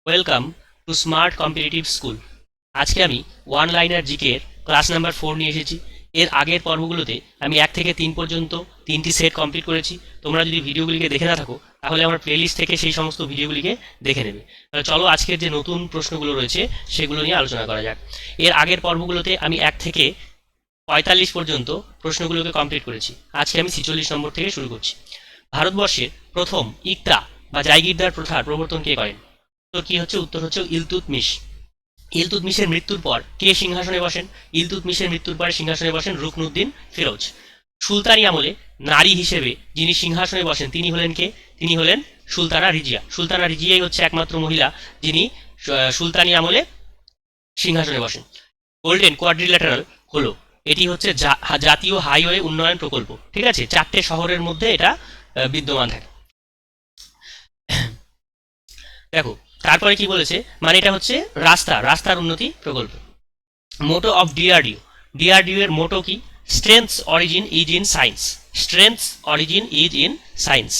Welcome to smart competitive school. আজকে আমি one liner GK এর ক্লাস নাম্বার 4 নিয়ে এসেছি। এর আগের পর্বগুলোতে আমি 1 থেকে 3 পর্যন্ত 3টি সেট কমপ্লিট করেছি। তোমরা যদি ভিডিওগুলিকে দেখে না থাকো তাহলে আমার প্লেলিস্ট থেকে সেই সমস্ত ভিডিওগুলিকে দেখে নেবে। তাহলে চলো আজকের যে নতুন প্রশ্নগুলো রয়েছে সেগুলো নিয়ে আলোচনা করা যাক। এর আগের পর্বগুলোতে আমি 1 থেকে 45 পর্যন্ত প্রশ্নগুলোকে কমপ্লিট করেছি। আজকে আমি 46 নম্বর থেকে শুরু করছি। ভারতবর্ষের প্রথম ইকতা বা জায়গিরদার প্রথার প্রবর্তন কে করেন? তো কি হচ্ছে উত্তর হচ্ছে ইলতুৎমিশ। ইলতুৎমিশের মৃত্যুর পর কে সিংহাসনে বসেন? ইলতুৎমিশের মৃত্যুর পরে সিংহাসনে বসেন রুকনুদ্দিন ফিরোজ। সুলতানি আমলে নারী হিসেবে যিনি সিংহাসনে বসেন তিনি হলেন কে? তিনি হলেন সুলতানা রিজিয়া। সুলতানা রিজিয়াই হচ্ছে একমাত্র মহিলা যিনি সুলতানি আমলে সিংহাসনে বসেন। গোল্ডেন কোয়াড্রিল্যাটারাল হলো, এটি হচ্ছে জাতীয় হাইওয়ে উন্নয়ন প্রকল্প। ঠিক আছে, 4টে শহরের মধ্যে এটা বিদ্যমান থাকে। দেখো তারপরে কি বলেছে, মানে এটা হচ্ছে রাস্তার উন্নতি প্রকল্প। মোটো অফ ডিআরডিও, ডিআরডিও এর মোটো কি? Strengths origin is in science. Strengths origin is in science.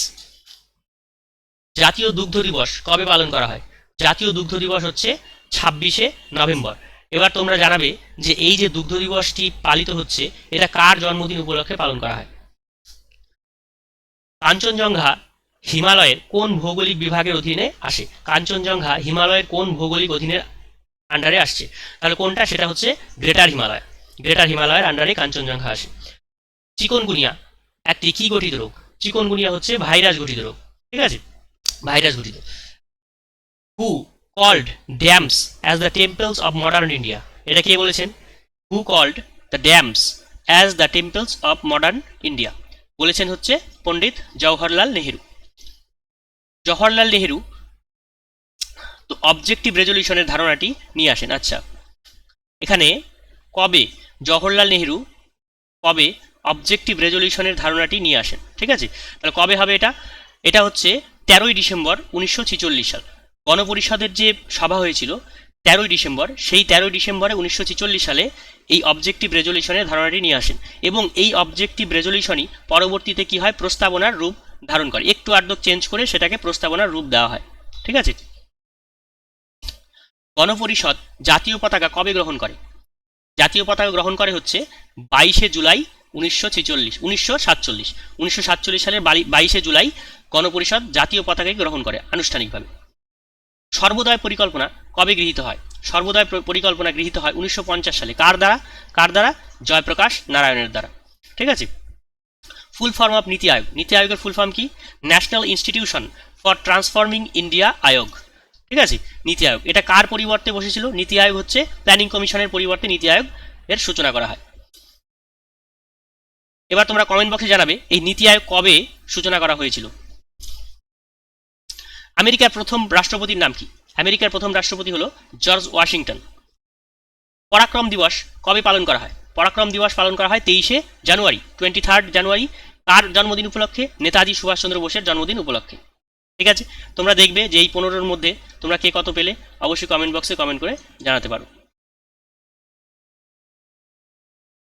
জাতীয় দুগ্ধ দিবস কবে পালন করা হয়? জাতীয় দুগ্ধ দিবস হচ্ছে 26শে নভেম্বর। এবার তোমরা জানাবে যে এই যে দুগ্ধ দিবসটি পালিত হচ্ছে এটা কার জন্মদিন উপলক্ষে পালন করা হয়? কাঞ্চনজঙ্ঘা হিমালয়ের কোন ভৌগোলিক বিভাগের অধীনে আসে? কাঞ্চনজঙ্ঘা হিমালয়ের কোন ভৌগোলিক অধীনের আন্ডারে আসছে? তাহলে কোনটা? সেটা হচ্ছে গ্রেটার হিমালয়। গ্রেটার হিমালয়ের আন্ডারে কাঞ্চনজঙ্ঘা আসে। চিকনগুনিয়া একটি কি গঠিত রোগ? চিকনগুনিয়া হচ্ছে ভাইরাস গঠিত রোগ। ঠিক আছে, ভাইরাস গঠিত। Who called dams as the temples of modern India? এটা কে বলেছেন? Who called the dams as the temples of modern India? বলেছেন হচ্ছে পণ্ডিত জওহরলাল নেহেরু। জওহরলাল নেহেরু তো অবজেক্টিভ রেজলিউশনের ধারণাটি নিয়ে আসেন। আচ্ছা, এখানে কবে জওহরলাল নেহেরু কবে অবজেক্টিভ রেজলিউশনের ধারণাটি নিয়ে আসেন? ঠিক আছে, তাহলে কবে হবে এটা? এটা হচ্ছে 13ই ডিসেম্বর 1946 সাল। গণপরিষদের যে সভা হয়েছিল 13ই ডিসেম্বর, সেই 13ই ডিসেম্বরে 1946 সালে এই অবজেক্টিভ রেজলিউশনের ধারণাটি নিয়ে আসেন এবং এই অবজেক্টিভ রেজলিউশনই পরবর্তীতে কি হয়? প্রস্তাবনার রূপ ধারণ করে। একটু আধটু চেঞ্জ করে সেটাকে প্রস্তাবনার রূপ দেওয়া হয়। ঠিক আছে, গণপরিষদ জাতীয় পতাকা কবে গ্রহণ করে? জাতীয় পতাকা গ্রহণ করে হচ্ছে 22শে জুলাই 1947 সালের 22শে জুলাই গণপরিষদ জাতীয় পতাকাকে গ্রহণ করে আনুষ্ঠানিকভাবে। সর্বোদয় পরিকল্পনা কবে গৃহীত হয়? সর্বোদয় পরিকল্পনা গৃহীত হয় 1950 সালে। কার দ্বারা? কার দ্বারা? জয়প্রকাশ নারায়ণের দ্বারা। ঠিক আছে, full form of NITI Aayog. NITI আয়োগের ফুল ফর্ম কি? National institution for transforming India Aayog. ঠিক আছে, নীতি আয়োগ এটা কার পরিবর্তে বসেছিল? নীতি আয়োগ হচ্ছে প্ল্যানিং কমিশনের পরিবর্তে নীতি আয়োগ এর সূচনা করা হয়। এবার তোমরা কমেন্ট বক্সে জানাবে এই নীতি আয়োগ কবে সূচনা করা হয়েছিল। আমেরিকার প্রথম রাষ্ট্রপতির নাম কি? আমেরিকার প্রথম রাষ্ট্রপতি হলো জর্জ ওয়াশিংটন। পরাক্রম দিবস কবে পালন করা হয়? পরাক্রম দিবস পালন করা হয় 23শে জানুয়ারি, 23rd জানুয়ারি। কার জন্মদিন উপলক্ষে? নেতাজি সুভাষচন্দ্র বোসের জন্মদিন উপলক্ষে। ঠিক আছে, তোমরা দেখবে যে এই 15-র মধ্যে তোমরা কে কত পেলে অবশ্যই কমেন্ট বক্সে কমেন্ট করে জানাতে পারো।